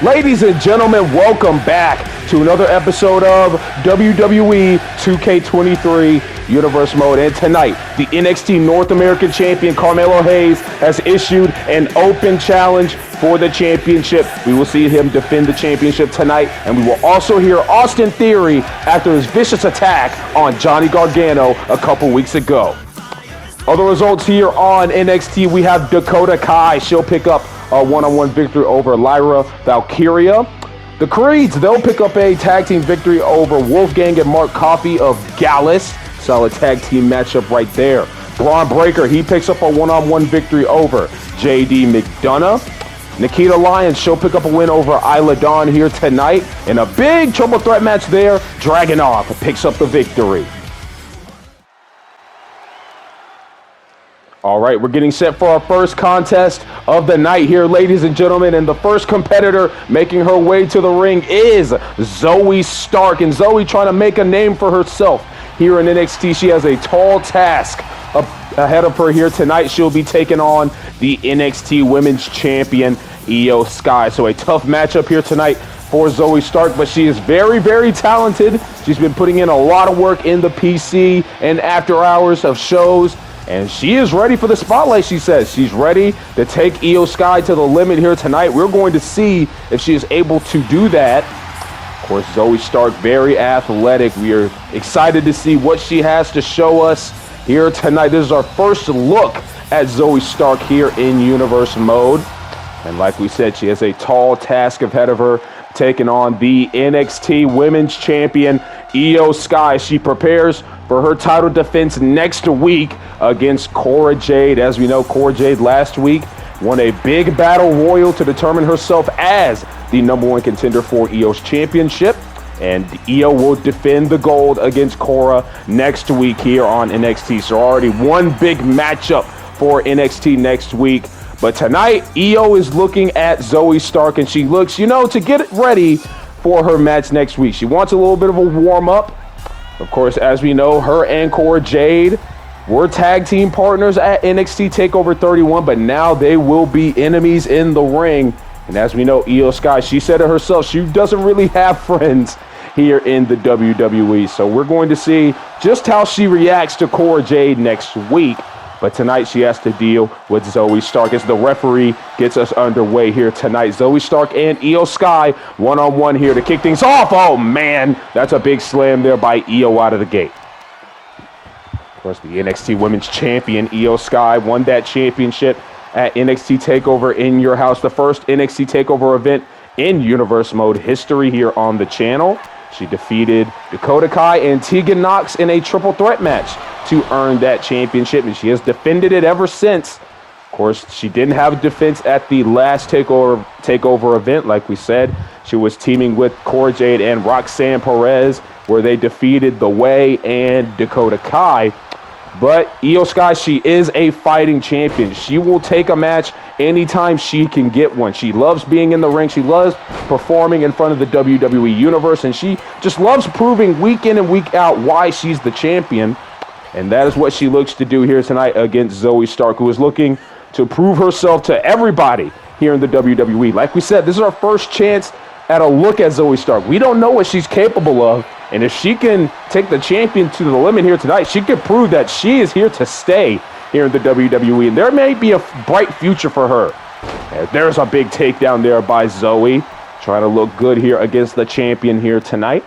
Ladies and gentlemen, welcome back to another episode of WWE 2K23 Universe Mode. And tonight, the NXT North American Champion Carmelo Hayes has issued an open challenge for the championship. We will see him defend the championship tonight, and we will also hear Austin Theory after his vicious attack on Johnny Gargano a couple weeks ago. Other results here on NXT, we have Dakota Kai. She'll pick up a one-on-one victory over Lyra Valkyria. The Creeds, they'll pick up a tag team victory over Wolfgang and Mark Coffey of Gallus. Solid tag team matchup right there. Braun Breaker, he picks up a one-on-one victory over JD McDonough. Nikita Lyons, she'll pick up a win over Isla Dawn here tonight. In a big triple threat match there, Dragunov picks up the victory. All right, we're getting set for our first contest of the night here, ladies and gentlemen. And the first competitor making her way to the ring is Zoey Stark. And Zoey trying to make a name for herself here in NXT. She has a tall task ahead of her here tonight. She'll be taking on the NXT Women's Champion, Skye. So a tough matchup here tonight for Zoey Stark, but she is very, very talented. She's been putting in a lot of work in the PC and after hours of shows. And she is ready for the spotlight, she says. She's ready to take Skye to the limit here tonight. We're going to see if she is able to do that. Of course, Zoey Stark, very athletic. We are excited to see what she has to show us here tonight. This is our first look at Zoey Stark here in Universe Mode. And like we said, she has a tall task ahead of her, taking on the NXT Women's Champion, Skye. She prepares for her title defense next week against Cora Jade. As we know, Cora Jade last week won a big battle royal to determine herself as the #1 contender for EO's championship. And EO will defend the gold against Cora next week here on NXT. So already one big matchup for NXT next week. But tonight, EO is looking at Zoey Stark, and she looks, to get ready for her match next week. She wants a little bit of a warm-up. Of course, as we know, her and Cora Jade were tag team partners at NXT TakeOver 31, but now they will be enemies in the ring. And as we know, Skye, she said it herself, she doesn't really have friends here in the WWE. So we're going to see just how she reacts to Cora Jade next week. But tonight she has to deal with Zoey Stark as the referee gets us underway here tonight. Zoey Stark and Skye one-on-one here to kick things off. Oh, man, that's a big slam there by out of the gate. Of course, the NXT Women's Champion, Skye, won that championship at NXT TakeOver in your house, the first NXT TakeOver event in Universe Mode history here on the channel. She defeated Dakota Kai and Tegan Nox in a triple threat match to earn that championship, and she has defended it ever since. Of course, she didn't have a defense at the last takeover event, like we said. She was teaming with Cora Jade and Roxanne Perez, where they defeated The Way and Dakota Kai. But Skye, she is a fighting champion. She will take a match anytime she can get one. She loves being in the ring. She loves performing in front of the WWE Universe, and she just loves proving week in and week out why she's the champion. And that is what she looks to do here tonight against Zoey Stark, who is looking to prove herself to everybody here in the WWE. Like we said, this is our first chance at a look at Zoey Stark. We don't know what she's capable of. And if she can take the champion to the limit here tonight, she could prove that she is here to stay here in the WWE. And there may be a bright future for her. And there's a big takedown there by Zoey. Trying to look good here against the champion here tonight.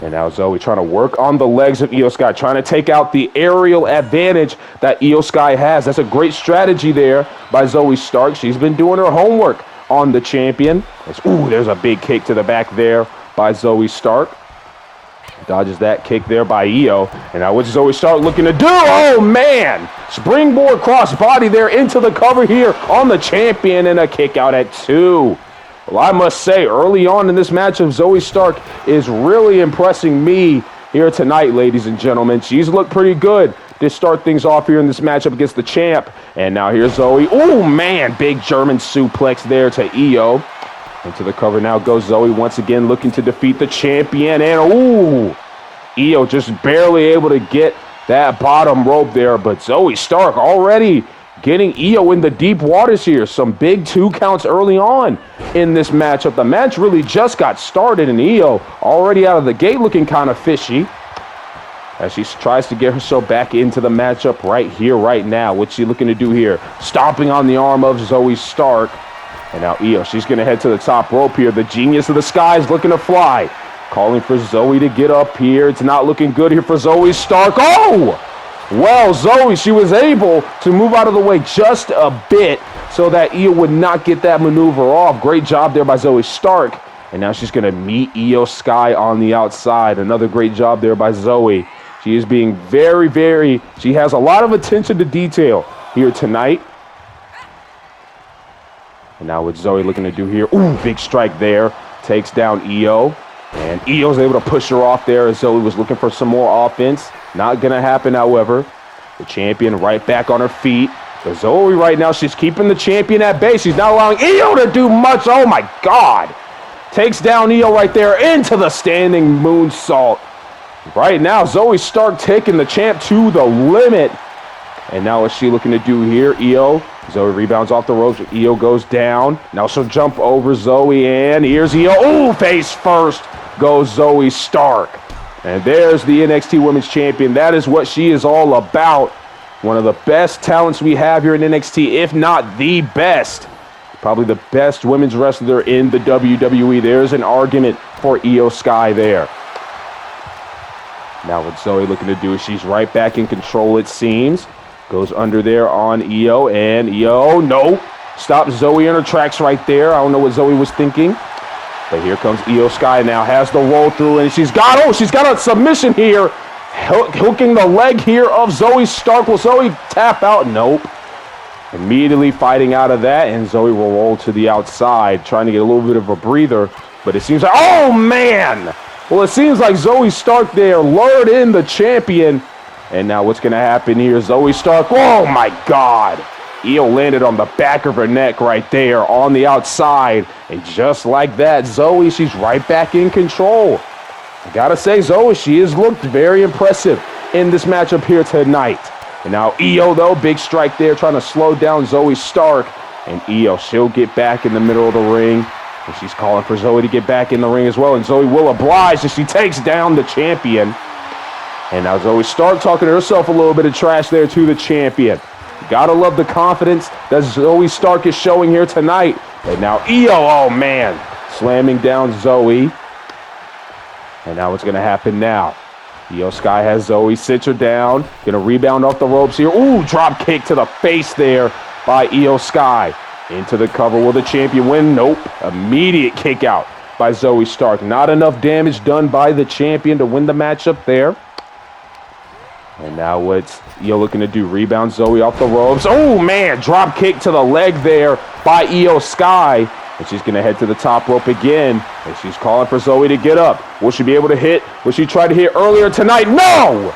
And now Zoey trying to work on the legs of Io Skye, trying to take out the aerial advantage that Io Skye has. That's a great strategy there by Zoey Stark. She's been doing her homework on the champion. There's a big kick to the back there by Zoey Stark. Dodges that kick there by Io. And now what's Zoey Stark looking to do? Oh, man! Springboard crossbody there into the cover here on the champion, and a kick out at 2. Well, I must say, early on in this matchup, Zoey Stark is really impressing me here tonight, ladies and gentlemen. She's looked pretty good to start things off here in this matchup against the champ. And now here's Zoey. Oh, man, big German suplex there to Io. Into the cover now goes Zoey once again, looking to defeat the champion. And, Io just barely able to get that bottom rope there. But Zoey Stark already getting Io in the deep waters here. Some big 2 counts early on in this matchup. The match really just got started, and Io already out of the gate looking kind of fishy as she tries to get herself back into the matchup right here, right now. What's she looking to do here? Stomping on the arm of Zoey Stark. And now Io, she's going to head to the top rope here. The genius of the Skye is looking to fly. Calling for Zoey to get up here. It's not looking good here for Zoey Stark. Oh! Well, Zoey, she was able to move out of the way just a bit so that Io would not get that maneuver off. Great job there by Zoey Stark. And now she's going to meet Io Skye on the outside. Another great job there by Zoey. She is being she has a lot of attention to detail here tonight. And now what Zoey looking to do here? Big strike there. Takes down Io. And Io's able to push her off there as Zoey was looking for some more offense. Not going to happen, however. The champion right back on her feet. But Zoey right now, she's keeping the champion at bay. She's not allowing Io to do much. Oh, my God. Takes down Io right there into the standing moonsault. Right now, Zoey Stark taking the champ to the limit. And now what's she looking to do here? Io. Zoey rebounds off the ropes. Io goes down. Now she'll jump over Zoey, and here's Io. Face first goes Zoey Stark. And there's the NXT Women's Champion. That is what she is all about. One of the best talents we have here in NXT, if not the best. Probably the best women's wrestler in the WWE. There's an argument for Io Skye there. Now what Zoey looking to do is she's right back in control, it seems. Goes under there on Io, and Io, no. Stops Zoey in her tracks right there. I don't know what Zoey was thinking. But here comes Io Skye now, has the roll through, and she's got a submission here. Hooking the leg here of Zoey Stark. Will Zoey tap out? Nope. Immediately fighting out of that, and Zoey will roll to the outside, trying to get a little bit of a breather. But it seems like, oh man! Well, it seems like Zoey Stark there lured in the champion. And now what's going to happen here? Zoey Stark, oh my God! Io landed on the back of her neck right there on the outside. And just like that, Zoey, she's right back in control. I gotta say, Zoey, she has looked very impressive in this matchup here tonight. And now Io, though, big strike there, trying to slow down Zoey Stark. And Io, she'll get back in the middle of the ring. And she's calling for Zoey to get back in the ring as well. And Zoey will oblige as she takes down the champion. And now Zoey Stark talking to herself a little bit of trash there to the champion. Gotta love the confidence that Zoey Stark is showing here tonight. And now Io, oh man, slamming down Zoey. And now what's gonna happen now? Io Skye has Zoey, sits her down, gonna rebound off the ropes here. Drop kick to the face there by Io Skye. Into the cover, will the champion win? Nope. Immediate kick out by Zoey Stark. Not enough damage done by the champion to win the matchup there. And now what's Io looking to do? Rebound Zoey off the ropes. Oh, man, drop kick to the leg there by Io Skye. And she's going to head to the top rope again. And she's calling for Zoey to get up. Will she be able to hit? Will she try to hit earlier tonight? No!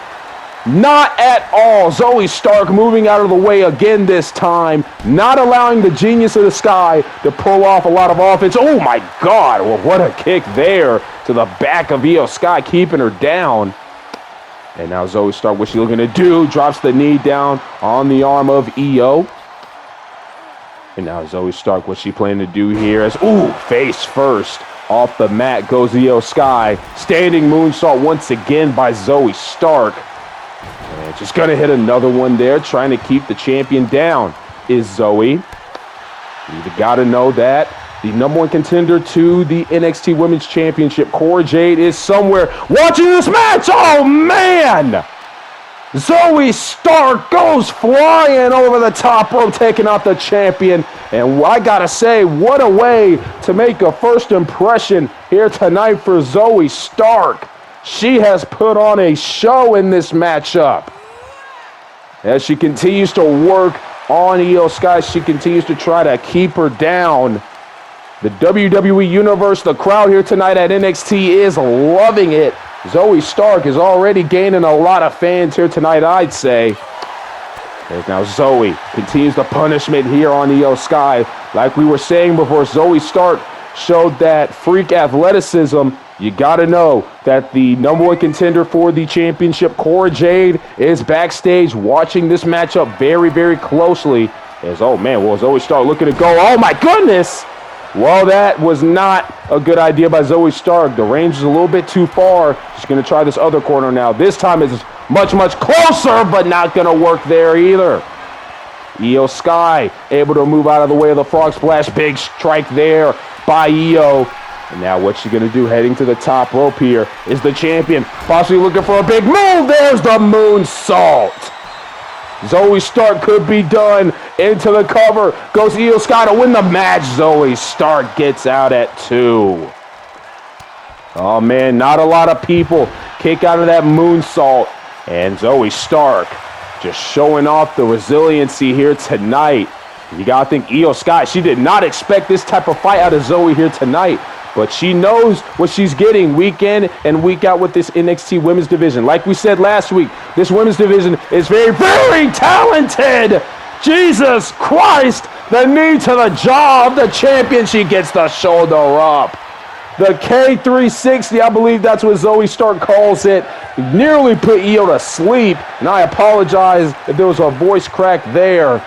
Not at all. Zoey Stark moving out of the way again this time. Not allowing the genius of the Skye to pull off a lot of offense. Oh, my God. Well, what a kick there to the back of Io Skye, keeping her down. And now Zoey Stark, what's she looking to do? Drops the knee down on the arm of Io. And now Zoey Stark, what's she planning to do here? As, face first. Off the mat goes Io Skye. Standing moonsault once again by Zoey Stark. And just going to hit another one there, trying to keep the champion down is Zoey. You got to know that the number 1 contender to the NXT Women's Championship. Cora Jade is somewhere watching this match. Oh, man! Zoey Stark goes flying over the top rope, taking out the champion. And I gotta say, what a way to make a first impression here tonight for Zoey Stark. She has put on a show in this matchup. As she continues to work on Io Skye, she continues to try to keep her down. The WWE Universe, the crowd here tonight at NXT is loving it. Zoey Stark is already gaining a lot of fans here tonight, I'd say. There's now Zoey continues the punishment here on Io Skye. Like we were saying before, Zoey Stark showed that freak athleticism. You got to know that the number 1 contender for the championship, Cora Jade, is backstage watching this matchup very, very closely. As, oh man, well, Zoey Stark looking to go. Oh my goodness! Well, that was not a good idea by Zoey Stark. The range is a little bit too far. She's going to try this other corner now. This time it's much, much closer, but not going to work there either. Io Skye able to move out of the way of the frog splash. Big strike there by Io. And now what's she going to do heading to the top rope here is the champion possibly looking for a big move. There's the moonsault. Zoey Stark could be done. Into the cover goes Io Skye to win the match. Zoey Stark gets out at 2. Oh man, not a lot of people kick out of that moonsault. And Zoey Stark just showing off the resiliency here tonight. You gotta think Io Skye, she did not expect this type of fight out of Zoey here tonight. But she knows what she's getting week in and week out with this NXT women's division. Like we said last week, this women's division is very, very talented. Jesus Christ, the knee to the jaw of the champion. She gets the shoulder up. The K360, I believe that's what Zoey Stark calls it. Nearly put Io to sleep. And I apologize if there was a voice crack there.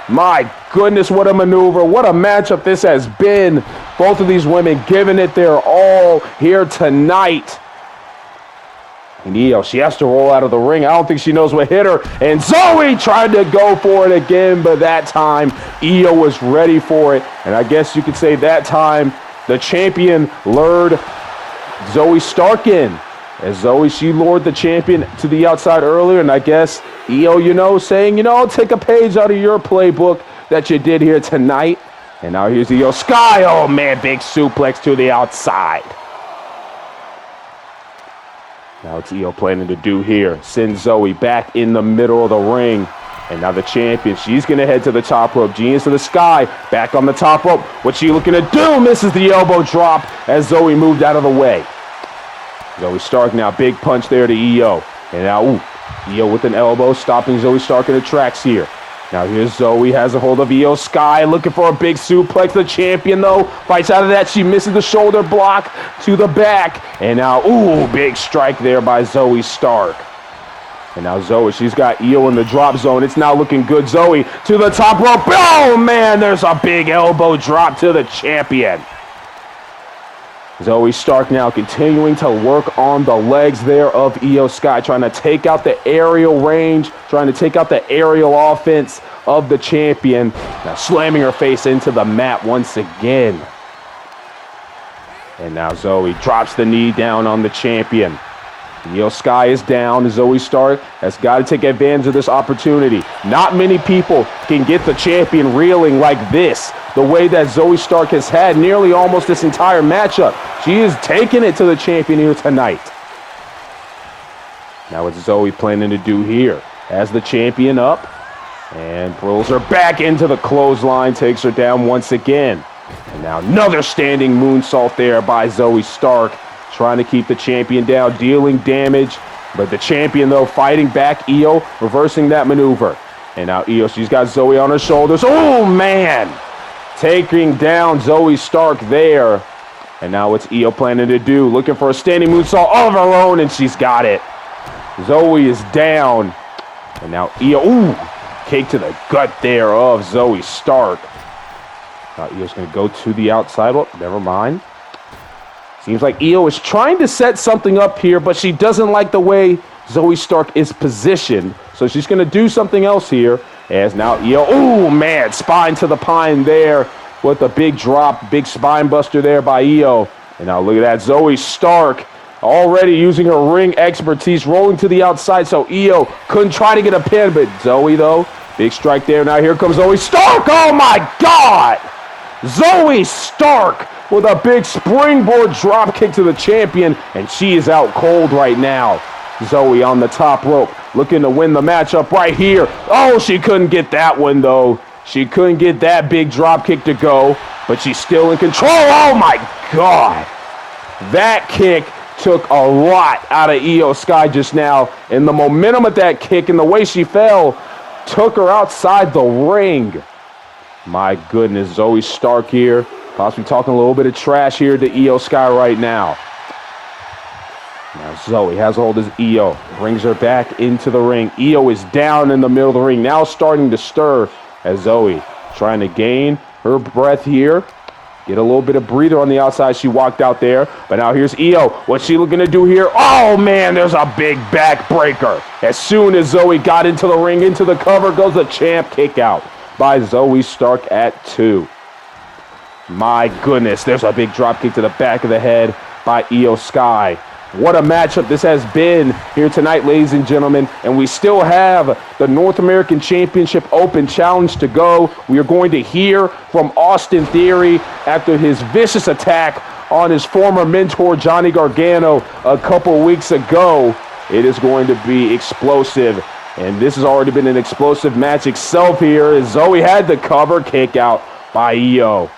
My goodness, what a maneuver. What a matchup this has been. Both of these women giving it their all here tonight. And Io, she has to roll out of the ring. I don't think she knows what hit her. And Zoey tried to go for it again, but that time Io was ready for it. And I guess you could say that time the champion lured Zoey Stark in. As Zoey, she lured the champion to the outside earlier, and I guess Io, saying, I'll take a page out of your playbook that you did here tonight. And now here's Io Skye. Oh, man, big suplex to the outside. Now it's Io planning to do here. Send Zoey back in the middle of the ring. And now the champion, she's going to head to the top rope. Genius to the Skye, back on the top rope. What's she looking to do? Misses the elbow drop as Zoey moved out of the way. Zoey Stark now, big punch there to Io. And now, Io with an elbow, stopping Zoey Stark in the tracks here. Now here's Zoey, has a hold of Io Skye, looking for a big suplex. The champion, though, fights out of that. She misses the shoulder block to the back. And now, big strike there by Zoey Stark. And now Zoey, she's got Io in the drop zone. It's now looking good. Zoey to the top rope. Oh, man, there's a big elbow drop to the champion. Zoey Stark now continuing to work on the legs there of Io Skye, trying to take out the aerial range, trying to take out the aerial offense of the champion. Now slamming her face into the mat once again. And now Zoey drops the knee down on the champion. Io Skye is down. Zoey Stark has got to take advantage of this opportunity. Not many people can get the champion reeling like this, the way that Zoey Stark has had nearly almost this entire matchup. She is taking it to the champion here tonight. Now what's Zoey planning to do here? Has the champion up and pulls her back into the clothesline, takes her down once again. And now another standing moonsault there by Zoey Stark, trying to keep the champion down, dealing damage. But the champion, though, fighting back. Io reversing that maneuver. And now Io, she's got Zoey on her shoulders. Oh, man! Taking down Zoey Stark there. And now what's Io planning to do? Looking for a standing moonsault of her own, and she's got it. Zoey is down. And now Io, kick to the gut there of Zoey Stark. Now Io's going to go to the outside. Oh, never mind. Seems like Io is trying to set something up here, but she doesn't like the way Zoey Stark is positioned. So she's going to do something else here. As now Io, man, spine to the pine there with a big drop, big spine buster there by Io. And now look at that, Zoey Stark already using her ring expertise, rolling to the outside so Io couldn't try to get a pin, but Zoey though, big strike there. Now here comes Zoey Stark. Oh my God! Zoey Stark with a big springboard drop kick to the champion, and she is out cold right now. Zoey on the top rope, looking to win the matchup right here. Oh, she couldn't get that one though. She couldn't get that big drop kick to go, but she's still in control. Oh my God! That kick took a lot out of Io Skye just now, and the momentum of that kick and the way she fell took her outside the ring. My goodness, Zoey Stark here, possibly talking a little bit of trash here to Io Skye right now. Now Zoey has a hold of Io, brings her back into the ring. Io is down in the middle of the ring, now starting to stir as Zoey trying to gain her breath here. Get a little bit of breather on the outside. She walked out there, but now here's Io. What's she looking to do here? Oh man, there's a big backbreaker. As soon as Zoey got into the ring, into the cover goes the champ kick out by Zoey Stark at 2. My goodness, there's a big drop kick to the back of the head by Io Skye. What a matchup this has been here tonight, ladies and gentlemen. And we still have the North American Championship Open Challenge to go. We are going to hear from Austin Theory after his vicious attack on his former mentor, Johnny Gargano, a couple weeks ago. It is going to be explosive. And this has already been an explosive match itself here, as Zoey had the cover kick out by Io.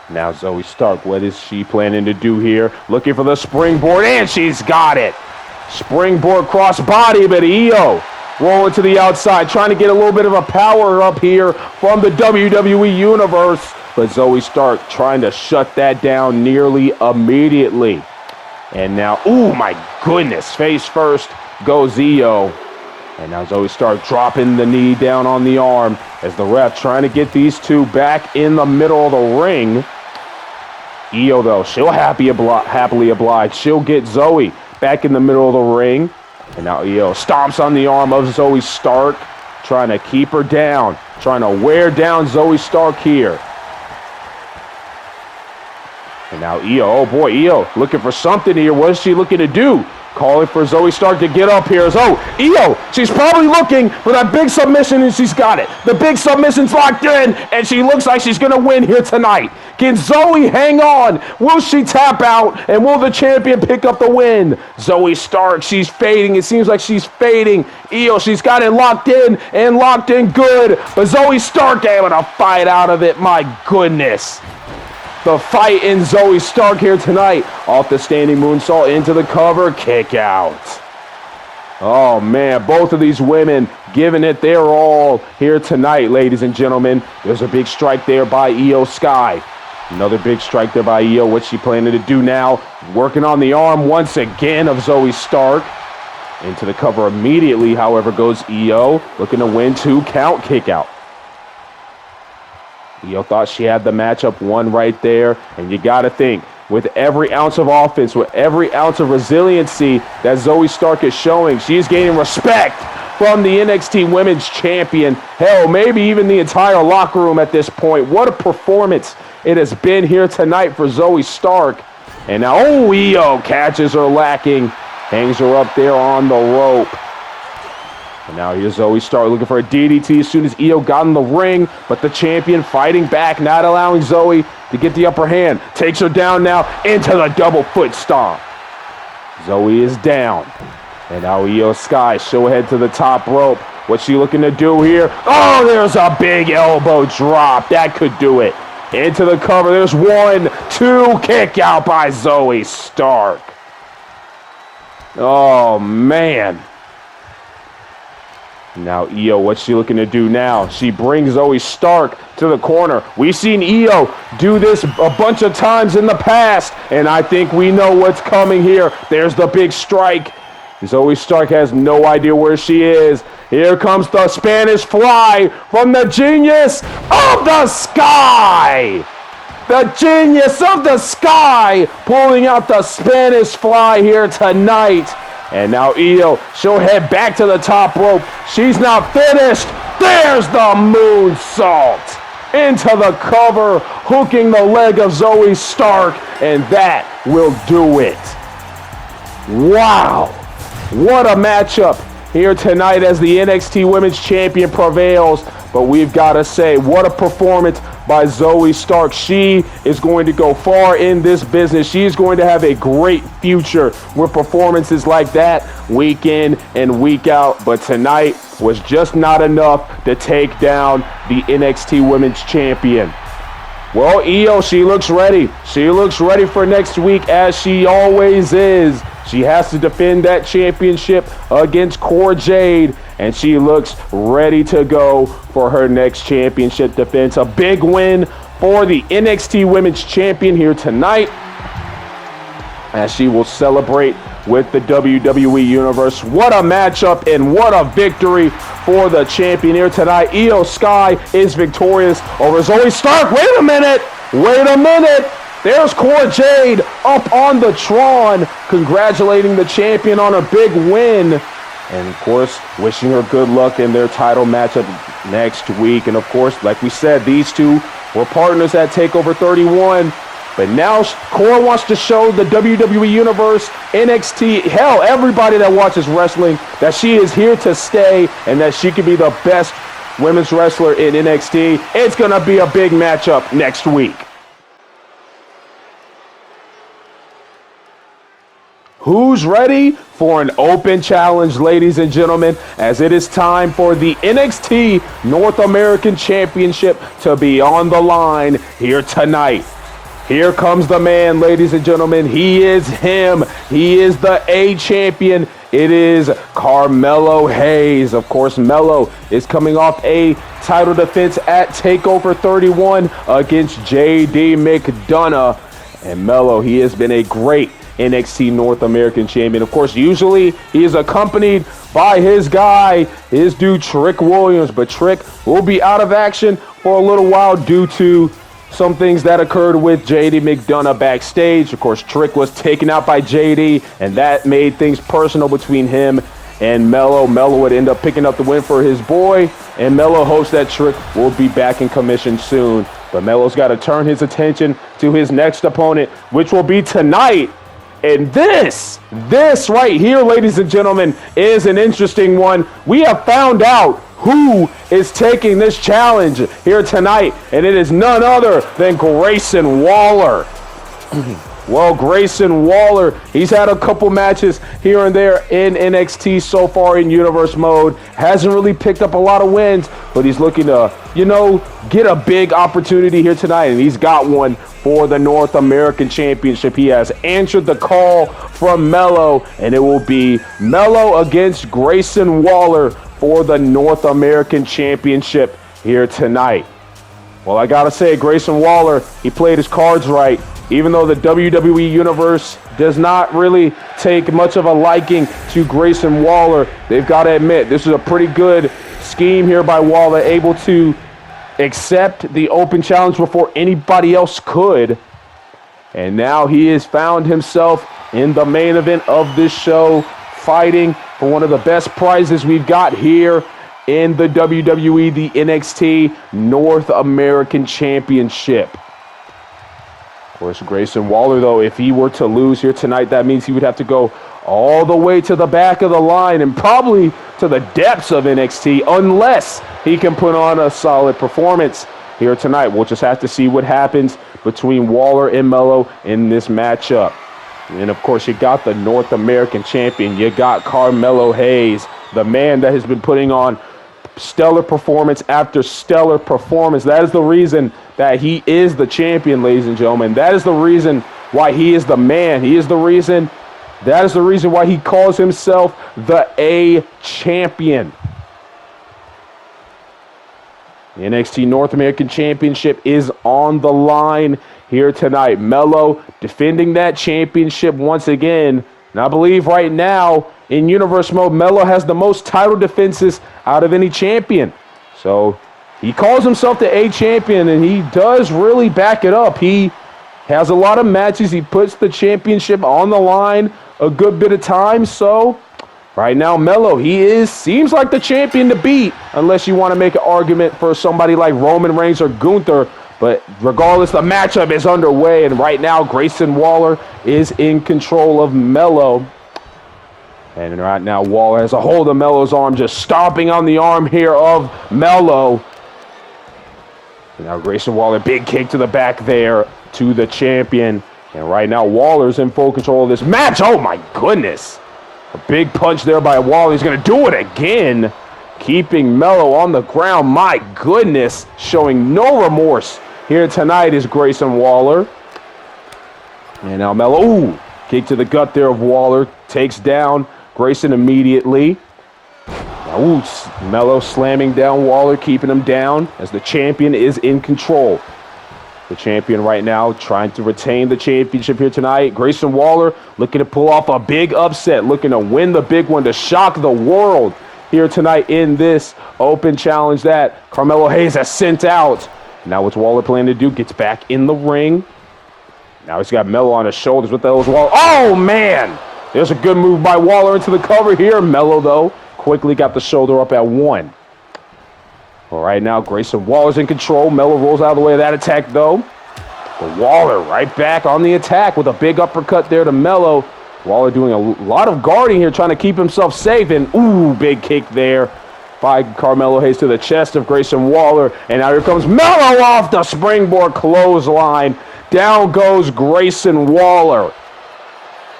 Now Zoey Stark, what is she planning to do here? Looking for the springboard, and she's got it. Springboard crossbody, but Io rolling to the outside, trying to get a little bit of a power up here from the WWE Universe. But Zoey Stark trying to shut that down nearly immediately. And now, oh my goodness, face first goes Io. And now Zoey Stark dropping the knee down on the arm as the ref trying to get these two back in the middle of the ring. Io, though, she'll happily oblige. She'll get Zoey back in the middle of the ring. And now Io stomps on the arm of Zoey Stark, trying to keep her down, trying to wear down Zoey Stark here. And now Io, oh boy, Io looking for something here. What is she looking to do? Calling for Zoey Stark to get up here. Oh, Io, she's probably looking for that big submission, and she's got it. The big submission's locked in, and she looks like she's going to win here tonight. Can Zoey hang on? Will she tap out, and will the champion pick up the win? Zoey Stark, she's fading. It seems like she's fading. Io, she's got it locked in, and locked in good. But Zoey Stark able to fight out of it. My goodness. The fight in Zoey Stark here tonight. Off the standing moonsault into the cover, kick out. Oh man, both of these women giving it their all here tonight, ladies and gentlemen. There's a big strike there by Io Skye. Another big strike there by Io. What's she planning to do now? Working on the arm once again of Zoey Stark. Into the cover immediately, however, goes Io. Looking to win 2 count, kick out. Io thought she had the matchup won right there, and you got to think, with every ounce of offense, with every ounce of resiliency that Zoey Stark is showing, she's gaining respect from the NXT Women's Champion. Hell, maybe even the entire locker room at this point. What a performance it has been here tonight for Zoey Stark. And now, oh, Io catches her lacking, hangs her up there on the rope. And now here's Zoey Stark looking for a DDT as soon as Io got in the ring, but the champion fighting back, not allowing Zoey to get the upper hand. Takes her down now into the double foot stomp. Zoey is down. And now Io Skye, she'll head to the top rope. What's she looking to do here? Oh, there's a big elbow drop. That could do it. Into the cover. There's 1, 2, kick out by Zoey Stark. Oh, man. Now Io, what's she looking to do now? She brings Zoey Stark to the corner. We've seen Io do this a bunch of times in the past, and I think we know what's coming here. There's the big strike. Zoey Stark has no idea where she is. Here comes the Spanish Fly from the genius of the Skye. The genius of the Skye pulling out the Spanish Fly here tonight. And now Io, she'll head back to the top rope. She's not finished. There's the moonsault into the cover, hooking the leg of Zoey Stark, and that will do it. Wow, what a matchup here tonight as the NXT Women's Champion prevails. But we've got to say, what a performance by Zoey Stark. She is going to go far in this business. She's going to have a great future with performances like that week in and week out. But tonight was just not enough to take down the NXT Women's Champion. Well, Io, she looks ready. She looks ready for next week, as she always is. She has to defend that championship against Cora Jade, and she looks ready to go for her next championship defense. A big win for the NXT Women's Champion here tonight, as she will celebrate with the WWE Universe. What a matchup and what a victory for the champion here tonight. Io Skye is victorious over Zoey Stark. Wait a minute. There's Cora Jade up on the Tron, congratulating the champion on a big win. And, of course, wishing her good luck in their title matchup next week. And, of course, like we said, these two were partners at TakeOver 31. But now Cora wants to show the WWE Universe, NXT, hell, everybody that watches wrestling, that she is here to stay and that she can be the best women's wrestler in NXT. It's going to be a big matchup next week. Who's ready for an open challenge, ladies and gentlemen, as it is time for the NXT North American Championship to be on the line here tonight. Here comes the man, ladies and gentlemen. He is him. He is the A champion. It is Carmelo Hayes. Of course, Melo is coming off a title defense at TakeOver 31 against JD McDonough. And Melo, he has been a great NXT North American champion. Of course, usually he is accompanied by his dude Trick Williams, but Trick will be out of action for a little while due to some things that occurred with JD McDonough backstage. Of course, Trick was taken out by JD, and that made things personal between him and Melo. Melo would end up picking up the win for his boy, and Melo hopes that Trick will be back in commission soon. But Melo's got to turn his attention to his next opponent, which will be tonight. And this right here, ladies and gentlemen, is an interesting one. We have found out who is taking this challenge here tonight, and it is none other than Grayson Waller. Well, Grayson Waller, he's had a couple matches here and there in NXT so far in Universe mode. Hasn't really picked up a lot of wins, but he's looking to, get a big opportunity here tonight, and he's got one for the North American Championship. He has answered the call from Melo, and it will be Melo against Grayson Waller for the North American Championship here tonight. Well, I gotta say, Grayson Waller, he played his cards right. Even though the WWE Universe does not really take much of a liking to Grayson Waller, they've got to admit, this is a pretty good scheme here by Waller, able to accept the open challenge before anybody else could. And now he has found himself in the main event of this show, fighting for one of the best prizes we've got here in the WWE, the NXT North American Championship. Of course, Grayson Waller, though, if he were to lose here tonight, that means he would have to go all the way to the back of the line and probably to the depths of NXT, unless he can put on a solid performance here tonight. We'll just have to see what happens between Waller and Melo in this matchup. And, of course, you got the North American champion. You got Carmelo Hayes, the man that has been putting on stellar performance after stellar performance. That is the reason that he is the champion, ladies and gentlemen. That is the reason why he is the man. That is the reason why he calls himself the A champion. The NXT North American Championship is on the line here tonight. Melo defending that championship once again. And I believe right now in Universe mode, Melo has the most title defenses out of any champion. So he calls himself the A champion, and he does really back it up. He has a lot of matches. He puts the championship on the line a good bit of time. So Right now, Melo, seems like the champion to beat, unless you want to make an argument for somebody like Roman Reigns or Gunther. But regardless, the matchup is underway, and right now, Grayson Waller is in control of Melo. And right now, Waller has a hold of Melo's arm, just stomping on the arm here of Melo. And now Grayson Waller, big kick to the back there to the champion. And right now, Waller's in full control of this match. Oh, my goodness. A big punch there by Waller. He's going to do it again, keeping Melo on the ground. My goodness, showing no remorse here tonight is Grayson Waller. And now Melo, ooh, kick to the gut there of Waller. Takes down Grayson immediately. Now, ooh, Melo slamming down Waller, keeping him down as the champion is in control. The champion right now trying to retain the championship here tonight. Grayson Waller looking to pull off a big upset, looking to win the big one, to shock the world here tonight in this open challenge that Carmelo Hayes has sent out. Now what's Waller planning to do? Gets back in the ring. Now he's got Melo on his shoulders. What the hell is Waller? Oh, man! There's a good move by Waller into the cover here. Melo, though, quickly got the shoulder up at 1. Well, right now, Grayson Waller's in control. Melo rolls out of the way of that attack, though. But Waller right back on the attack with a big uppercut there to Melo. Waller doing a lot of guarding here, trying to keep himself safe. And, ooh, big kick there by Carmelo Hayes to the chest of Grayson Waller. And now here comes Melo off the springboard clothesline. Down goes Grayson Waller.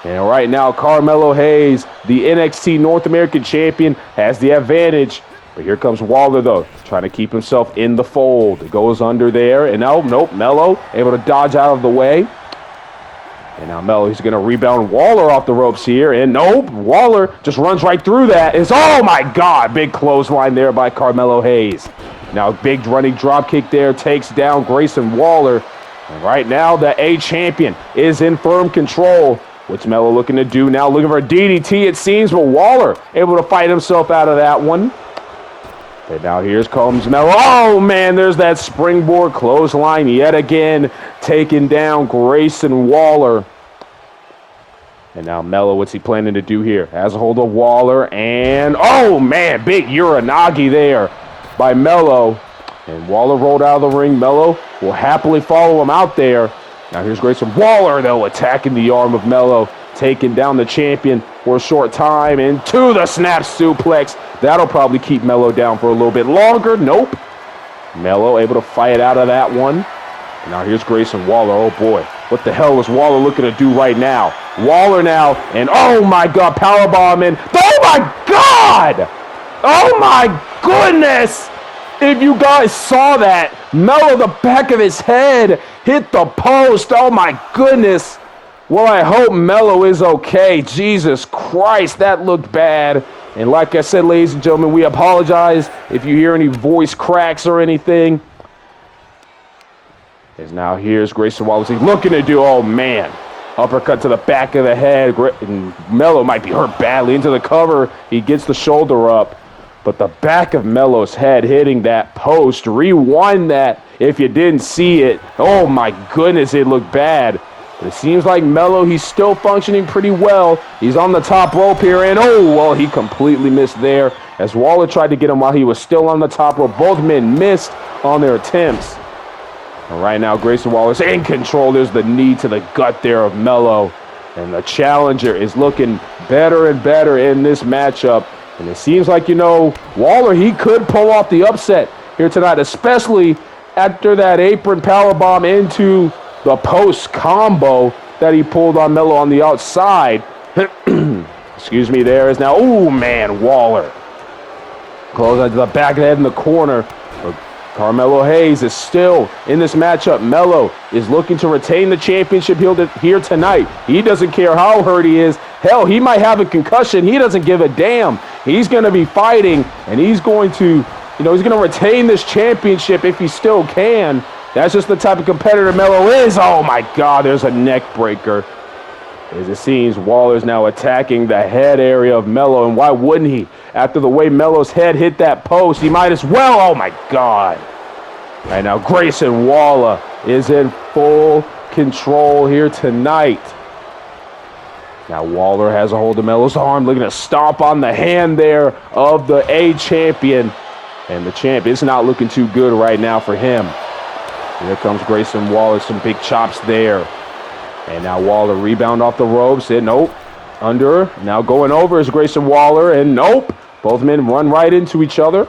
And right now, Carmelo Hayes, the NXT North American champion, has the advantage. But here comes Waller, though, trying to keep himself in the fold. It goes under there, and now, nope, Melo able to dodge out of the way. And now Melo, he's going to rebound Waller off the ropes here, and nope, Waller just runs right through that. Oh, my God, big clothesline there by Carmelo Hayes. Now, big running drop kick there, takes down Grayson Waller. And right now, the A champion is in firm control. What's Melo looking to do now? Looking for a DDT, it seems, but Waller able to fight himself out of that one. And now here comes Melo. Oh, man, there's that springboard clothesline yet again, taking down Grayson Waller. And now Melo, what's he planning to do here? Has a hold of Waller, and, oh, man, big Uranagi there by Melo. And Waller rolled out of the ring. Melo will happily follow him out there. Now here's Grayson Waller, though, attacking the arm of Melo, taking down the champion for a short time, and to the snap suplex. That'll probably keep Melo down for a little bit longer. Nope. Melo able to fight out of that one. And now here's Grayson Waller. Oh, boy. What the hell is Waller looking to do right now? Waller now, and oh, my God, powerbomb in. Oh, my God! Oh, my goodness! If you guys saw that, Melo, the back of his head hit the post. Oh, my goodness. Well, I hope Melo is okay. Jesus Christ, that looked bad. And like I said, ladies and gentlemen, we apologize if you hear any voice cracks or anything. As now here's Grayson Waller. He's looking to do, oh, man, uppercut to the back of the head. And Melo might be hurt badly into the cover. He gets the shoulder up. But the back of Melo's head hitting that post, rewind that if you didn't see it. Oh, my goodness, it looked bad. But it seems like Melo, he's still functioning pretty well. He's on the top rope here, and oh, well, he completely missed there as Waller tried to get him while he was still on the top rope. Both men missed on their attempts. And right now, Grayson Waller's in control. There's the knee to the gut there of Melo. And the challenger is looking better and better in this matchup. And it seems like, you know, Waller, he could pull off the upset here tonight, especially after that apron powerbomb into the post combo that he pulled on Melo on the outside. Excuse me, there is now, oh, man, Waller. Close onto the back of the head in the corner. But Carmelo Hayes is still in this matchup. Melo is looking to retain the championship here tonight. He doesn't care how hurt he is. Hell, he might have a concussion. He doesn't give a damn. He's going to be fighting, and he's going to, you know, he's going to retain this championship if he still can. That's just the type of competitor Melo is. Oh, my God, there's a neck breaker. As it seems, Waller's now attacking the head area of Melo, and why wouldn't he? After the way Melo's head hit that post, he might as well. Oh, my God. Right now, Grayson Waller is in full control here tonight. Now Waller has a hold of Melo's arm, looking to stomp on the hand there of the A champion. And the champ is not looking too good right now for him. Here comes Grayson Waller, some big chops there. And now Waller rebound off the ropes. And nope, under. Now going over is Grayson Waller, and nope. Both men run right into each other.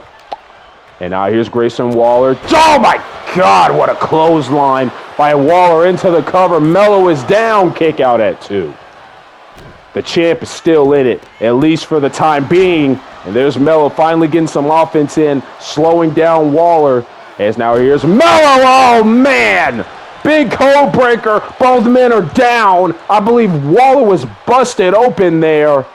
And now here's Grayson Waller. Oh my God, what a clothesline by Waller into the cover. Melo is down, kick out at 2. The champ is still in it, at least for the time being. And there's Melo finally getting some offense in, slowing down Waller. As now here's Melo. Oh, man. Big code breaker. Both men are down. I believe Waller was busted open there.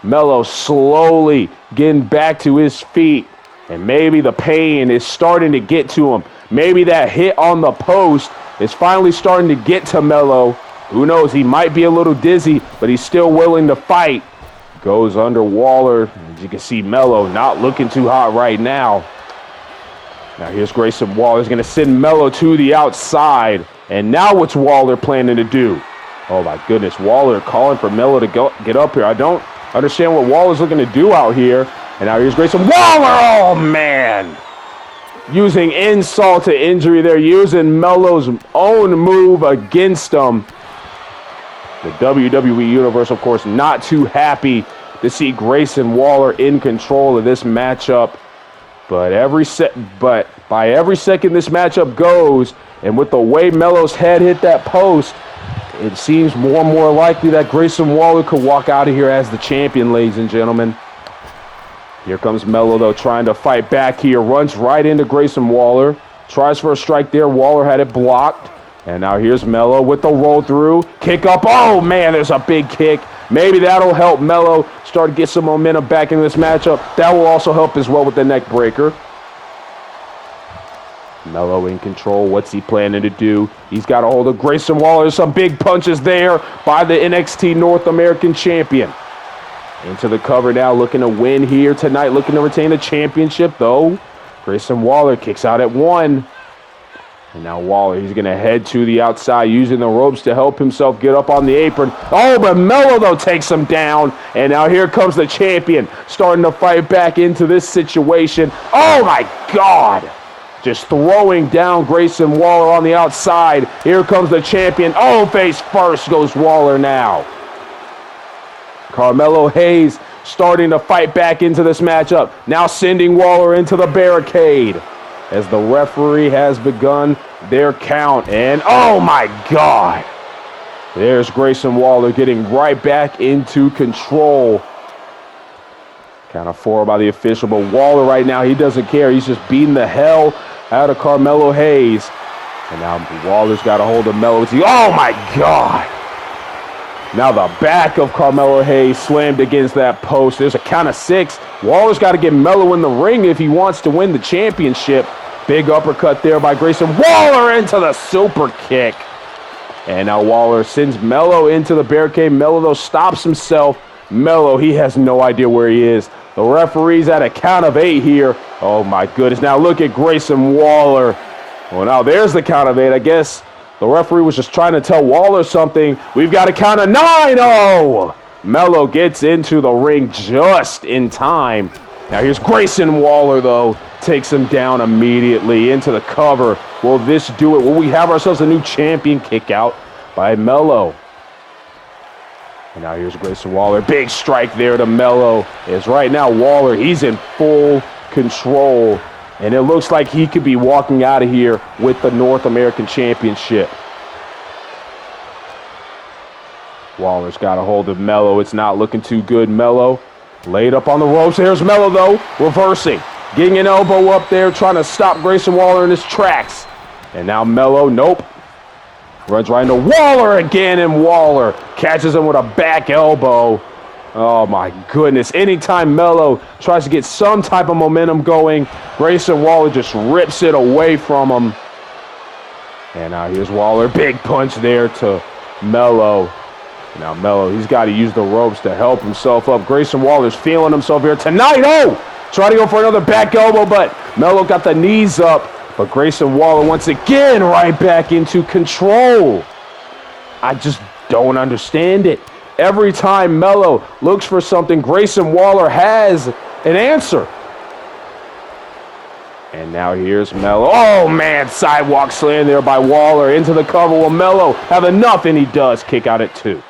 Melo slowly getting back to his feet. And maybe the pain is starting to get to him. Maybe that hit on the post is finally starting to get to Melo. Who knows? He might be a little dizzy, but he's still willing to fight. Goes under Waller. As you can see, Melo not looking too hot right now. Now here's Grayson Waller. He's going to send Melo to the outside. And now what's Waller planning to do? Oh, my goodness. Waller calling for Melo to get up here. I don't understand what Waller's looking to do out here. And now here's Grayson Waller. Oh, man. Using insult to injury there. Using Melo's own move against him. The WWE Universe, of course, not too happy to see Grayson Waller in control of this matchup. But by every second this matchup goes, and with the way Melo's head hit that post, it seems more and more likely that Grayson Waller could walk out of here as the champion, ladies and gentlemen. Here comes Melo, though, trying to fight back here. Runs right into Grayson Waller. Tries for a strike there. Waller had it blocked. And now here's Melo with the roll through. Kick up. Oh, man, there's a big kick. Maybe that'll help Melo start to get some momentum back in this matchup. That will also help as well with the neck breaker. Melo in control. What's he planning to do? He's got a hold of Grayson Waller. There's some big punches there by the NXT North American Champion. Into the cover now, looking to win here tonight. Looking to retain the championship, though. Grayson Waller kicks out at 1. And now Waller, he's going to head to the outside, using the ropes to help himself get up on the apron. Oh, but Melo, though, takes him down. And now here comes the champion, starting to fight back into this situation. Oh, my God. Just throwing down Grayson Waller on the outside. Here comes the champion. Oh, face first goes Waller now. Carmelo Hayes starting to fight back into this matchup. Now sending Waller into the barricade. As the referee has begun their count. And oh my God, there's Grayson Waller getting right back into control. Count of 4 by the official, but Waller right now, he doesn't care. He's just beating the hell out of Carmelo Hayes. And now Waller's got a hold of Melo. Oh my God. Now the back of Carmelo Hayes slammed against that post. There's a count of 6. Waller's got to get Melo in the ring if he wants to win the championship. Big uppercut there by Grayson Waller into the super kick. And now Waller sends Melo into the barricade. Melo, though, stops himself. Melo, he has no idea where he is. The referee's at a count of 8 here. Oh, my goodness. Now look at Grayson Waller. Well, now there's the count of 8. I guess the referee was just trying to tell Waller something. We've got a count of 9. Oh! Melo gets into the ring just in time. Now here's Grayson Waller, though. Takes him down immediately into the cover. Will this do it? Will we have ourselves a new champion? Kick out by Melo. And now here's Grayson Waller. Big strike there to Melo. As right now Waller, he's in full control. And it looks like he could be walking out of here with the North American Championship. Waller's got a hold of Melo. It's not looking too good. Melo laid up on the ropes. There's Melo, though, reversing. Getting an elbow up there, trying to stop Grayson Waller in his tracks. And now Melo, nope. Runs right into Waller again, and Waller catches him with a back elbow. Oh, my goodness. Anytime Melo tries to get some type of momentum going, Grayson Waller just rips it away from him. And now here's Waller. Big punch there to Melo. Now Melo, he's got to use the ropes to help himself up. Grayson Waller's feeling himself here tonight. Oh! Try to go for another back elbow, but Melo got the knees up. But Grayson Waller once again right back into control. I just don't understand it. Every time Melo looks for something, Grayson Waller has an answer. And now here's Melo. Oh, man, sidewalk slam there by Waller into the cover. Will Melo have enough? And he does. Kick out at 2.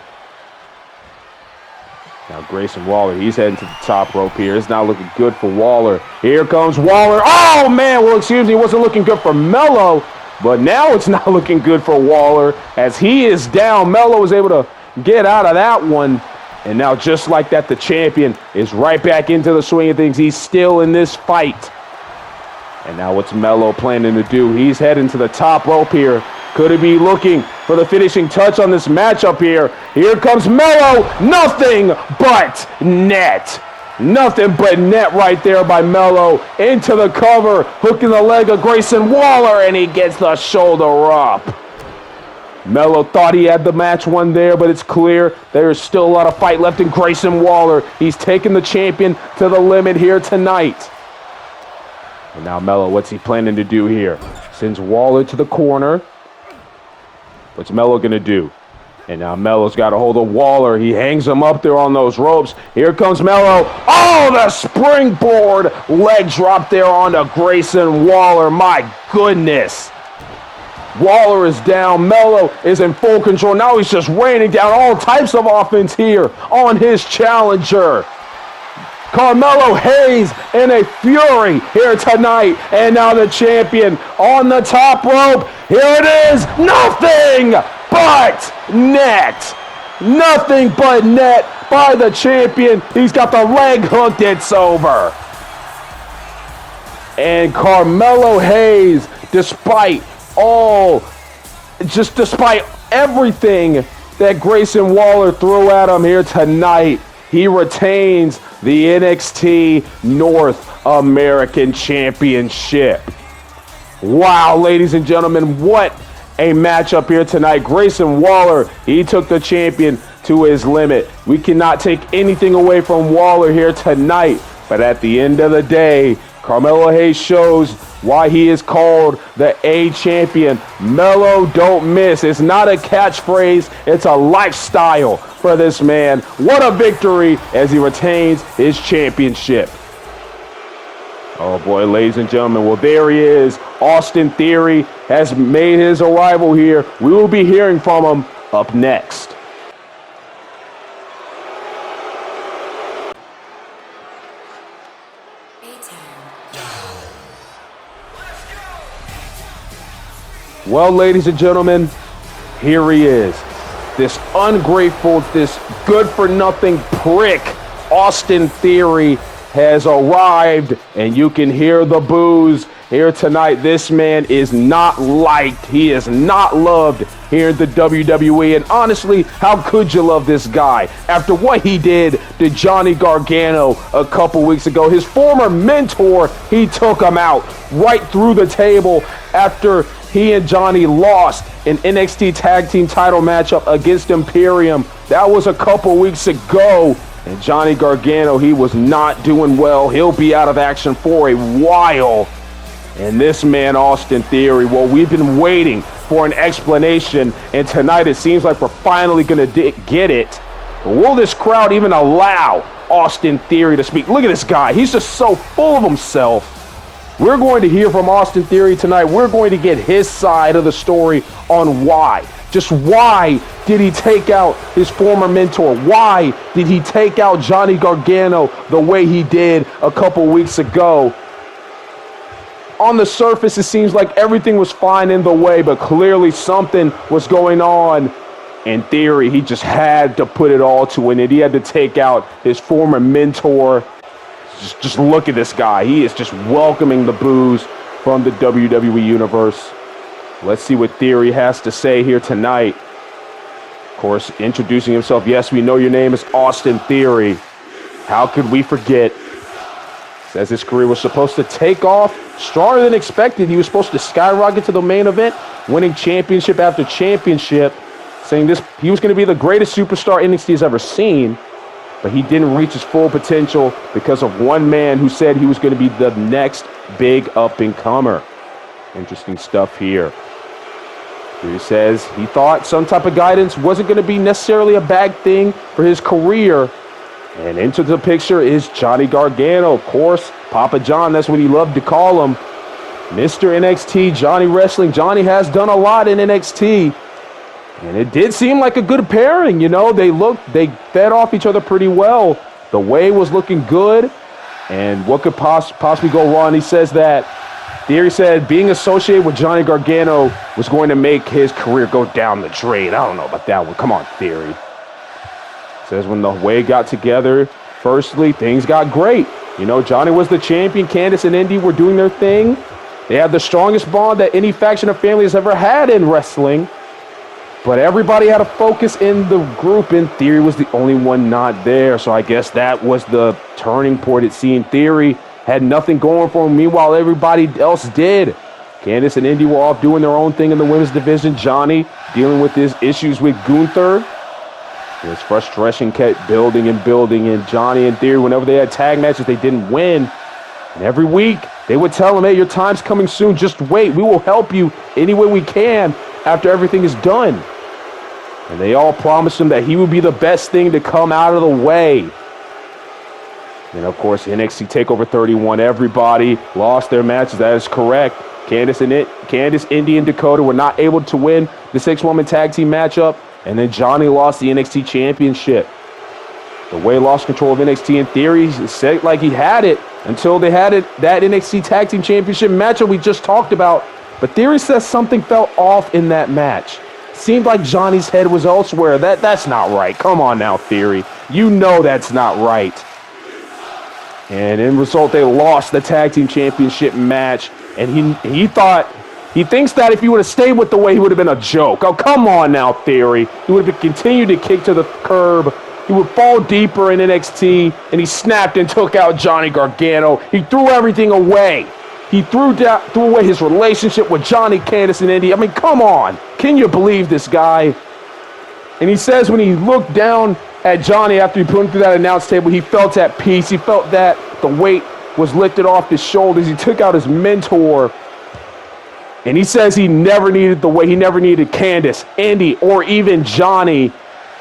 Now Grayson Waller, he's heading to the top rope here. It's not looking good for Waller. Here comes Waller. Oh, man, well, excuse me, it wasn't looking good for Melo. But now it's not looking good for Waller as he is down. Melo was able to get out of that one. And now just like that, the champion is right back into the swing of things. He's still in this fight. And now what's Melo planning to do? He's heading to the top rope here. Could he be looking for the finishing touch on this matchup here? Here comes Melo. Nothing but net. Nothing but net right there by Melo. Into the cover. Hooking the leg of Grayson Waller. And he gets the shoulder up. Melo thought he had the match won there, but it's clear there's still a lot of fight left in Grayson Waller. He's taking the champion to the limit here tonight. And now Melo, what's he planning to do here? Sends Waller to the corner. What's Melo going to do? And now Melo's got a hold of Waller. He hangs him up there on those ropes. Here comes Melo. Oh, the springboard leg drop there onto Grayson Waller. My goodness. Waller is down. Melo is in full control. Now he's just raining down all types of offense here on his challenger. Carmelo Hayes in a fury here tonight. And now the champion on the top rope. Here it is. Nothing but net. Nothing but net by the champion. He's got the leg hooked. It's over. And Carmelo Hayes, despite everything that Grayson Waller threw at him here tonight, he retains the NXT North American Championship. Wow, ladies and gentlemen, what a matchup here tonight. Grayson Waller, he took the champion to his limit. We cannot take anything away from Waller here tonight, but at the end of the day, Carmelo Hayes shows why he is called the A champion. Melo don't miss. It's not a catchphrase. It's a lifestyle for this man. What a victory as he retains his championship. Oh boy, ladies and gentlemen. Well, there he is. Austin Theory has made his arrival here. We will be hearing from him up next. Well, ladies and gentlemen, here he is. This ungrateful, this good-for-nothing prick, Austin Theory, has arrived, and you can hear the boos here tonight. This man is not liked. He is not loved here in the WWE, and honestly, how could you love this guy? After what he did to Johnny Gargano a couple weeks ago, his former mentor, he took him out right through the table after he and Johnny lost an NXT Tag Team title matchup against Imperium. That was a couple weeks ago. And Johnny Gargano, he was not doing well. He'll be out of action for a while. And this man, Austin Theory, well, we've been waiting for an explanation. And tonight it seems like we're finally going to get it. But will this crowd even allow Austin Theory to speak? Look at this guy. He's just so full of himself. We're going to hear from Austin Theory tonight. We're going to get his side of the story on why. Just why did he take out his former mentor? Why did he take out Johnny Gargano the way he did a couple weeks ago? On the surface, it seems like everything was fine in the way, but clearly something was going on. In Theory, he just had to put it all to an end. He had to take out his former mentor. Just look at this guy. He is just welcoming the boos from the WWE Universe. Let's see what Theory has to say here tonight. Of course, introducing himself. Yes, we know your name is Austin Theory. How could we forget? Says his career was supposed to take off stronger than expected. He was supposed to skyrocket to the main event, winning championship after championship, saying this he was going to be the greatest superstar NXT has ever seen. But he didn't reach his full potential because of one man who said he was going to be the next big up-and-comer. Interesting stuff here. He says he thought some type of guidance wasn't going to be necessarily a bad thing for his career. And into the picture is Johnny Gargano. Of course, Papa John, that's what he loved to call him. Mr. NXT, Johnny Wrestling. Johnny has done a lot in NXT. And it did seem like a good pairing, you know. They fed off each other pretty well. The way was looking good. And what could possibly go wrong? He says that Theory said being associated with Johnny Gargano was going to make his career go down the drain. I don't know about that one. Come on, Theory. Says when the way got together, firstly, things got great. You know, Johnny was the champion. Candice and Indy were doing their thing. They had the strongest bond that any faction or family has ever had in wrestling. But everybody had a focus in the group, and Theory was the only one not there. So I guess that was the turning point. It seemed Theory had nothing going for him. Meanwhile, everybody else did. Candice and Indy were off doing their own thing in the women's division. Johnny dealing with his issues with Gunther. His frustration kept building and building. And Johnny and Theory, whenever they had tag matches, they didn't win. And every week, they would tell him, hey, your time's coming soon. Just wait. We will help you any way we can after everything is done. And they all promised him that he would be the best thing to come out of the way. And, of course, NXT TakeOver 31, everybody lost their matches. That is correct. Candice, Indy, and Dakota were not able to win the 6-woman tag team matchup. And then Johnny lost the NXT championship. The Way lost control of NXT in Theory. Said like he had it until they had that NXT tag team championship matchup we just talked about. But Theory says something felt off in that match. Seemed like Johnny's head was elsewhere. That's not right. Come on now, Theory. You know that's not right. And in result, they lost the tag team championship match. And he thinks that if he would have stayed with the Way, he would have been a joke. Oh, come on now, Theory. He would have continued to kick to the curb. He would fall deeper in NXT, and he snapped and took out Johnny Gargano. He threw everything away. He threw away his relationship with Johnny, Candice, and Indy. I mean, come on. Can you believe this guy? And he says when he looked down at Johnny after he put him through that announce table, he felt at peace. He felt that the weight was lifted off his shoulders. He took out his mentor. And he says he never needed the Way. He never needed Candice, Indy, or even Johnny.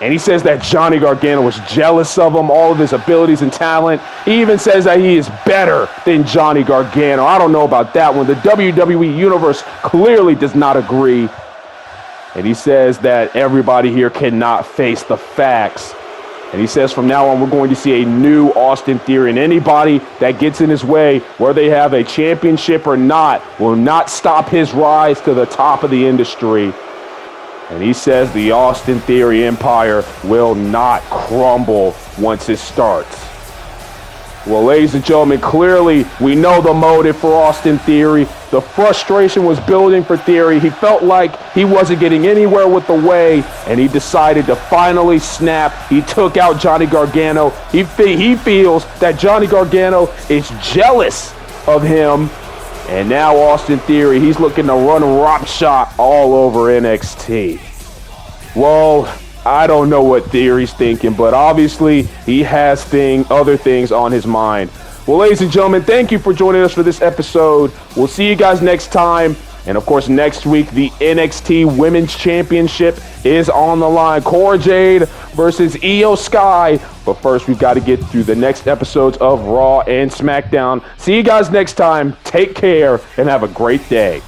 And he says that Johnny Gargano was jealous of him, all of his abilities and talent. He even says that he is better than Johnny Gargano. I don't know about that one. The WWE Universe clearly does not agree. And he says that everybody here cannot face the facts. And he says from now on, we're going to see a new Austin Theory. And anybody that gets in his way, whether they have a championship or not, will not stop his rise to the top of the industry. And he says the Austin Theory empire will not crumble once it starts. Well, ladies and gentlemen, clearly we know the motive for Austin Theory. The frustration was building for Theory. He felt like he wasn't getting anywhere with the Way, and he decided to finally snap. He took out Johnny Gargano. He feels that Johnny Gargano is jealous of him. And now Austin Theory, he's looking to run roughshod all over NXT. Well, I don't know what Theory's thinking, but obviously he has other things on his mind. Well, ladies and gentlemen, thank you for joining us for this episode. We'll see you guys next time. And, of course, next week, the NXT Women's Championship is on the line. Cora Jade versus Skye. But first, we've got to get through the next episodes of Raw and SmackDown. See you guys next time. Take care and have a great day.